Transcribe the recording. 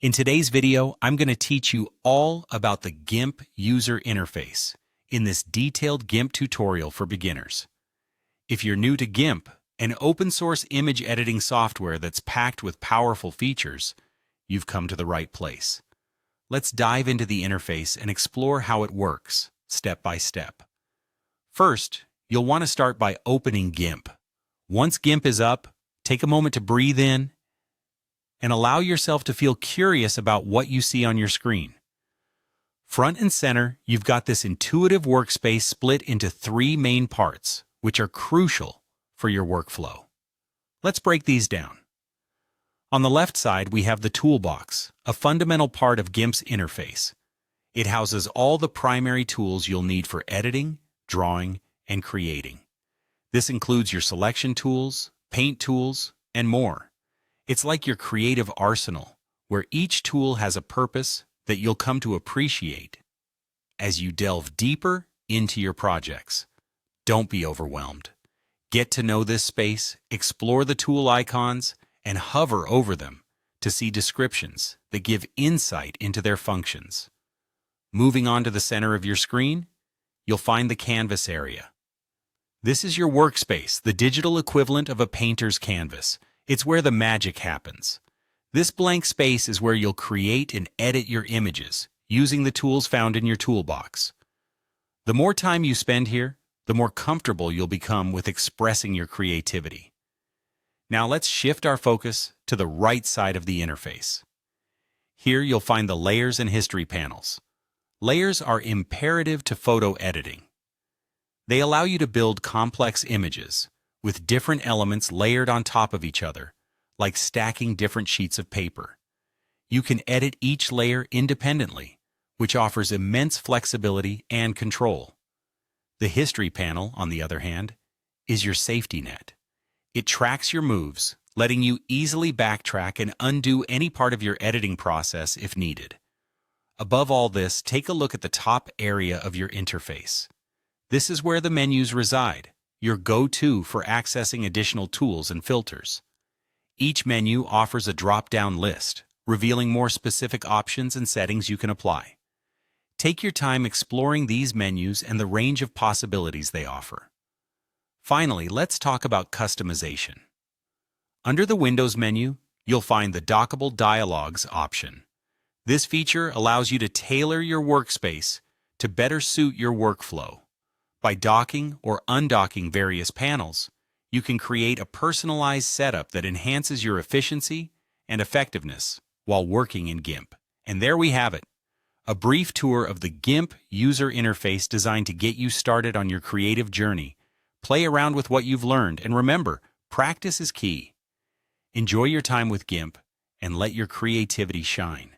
In today's video, I'm going to teach you all about the GIMP User Interface in this detailed GIMP tutorial for beginners. If you're new to GIMP, an open-source image editing software that's packed with powerful features, you've come to the right place. Let's dive into the interface and explore how it works, step by step. First, you'll want to start by opening GIMP. Once GIMP is up, take a moment to breathe in and allow yourself to feel curious about what you see on your screen. Front and center, you've got this intuitive workspace split into three main parts, which are crucial for your workflow. Let's break these down. On the left side, we have the Toolbox, a fundamental part of GIMP's interface. It houses all the primary tools you'll need for editing, drawing, and creating. This includes your selection tools, paint tools, and more. It's like your creative arsenal, where each tool has a purpose that you'll come to appreciate as you delve deeper into your projects. Don't be overwhelmed. Get to know this space, explore the tool icons, and hover over them to see descriptions that give insight into their functions. Moving on to the center of your screen, you'll find the canvas area. This is your workspace, the digital equivalent of a painter's canvas. It's where the magic happens. This blank space is where you'll create and edit your images using the tools found in your toolbox. The more time you spend here, the more comfortable you'll become with expressing your creativity. Now let's shift our focus to the right side of the interface. Here you'll find the Layers and History panels. Layers are imperative to photo editing. They allow you to build complex images with different elements layered on top of each other, like stacking different sheets of paper. You can edit each layer independently, which offers immense flexibility and control. The History panel, on the other hand, is your safety net. It tracks your moves, letting you easily backtrack and undo any part of your editing process if needed. Above all this, take a look at the top area of your interface. This is where the menus reside, your go-to for accessing additional tools and filters. Each menu offers a drop-down list, revealing more specific options and settings you can apply. Take your time exploring these menus and the range of possibilities they offer. Finally, let's talk about customization. Under the Windows menu, you'll find the Dockable Dialogues option. This feature allows you to tailor your workspace to better suit your workflow. By docking or undocking various panels, you can create a personalized setup that enhances your efficiency and effectiveness while working in GIMP. And there we have it, a brief tour of the GIMP user interface designed to get you started on your creative journey. Play around with what you've learned, and remember, practice is key. Enjoy your time with GIMP and let your creativity shine.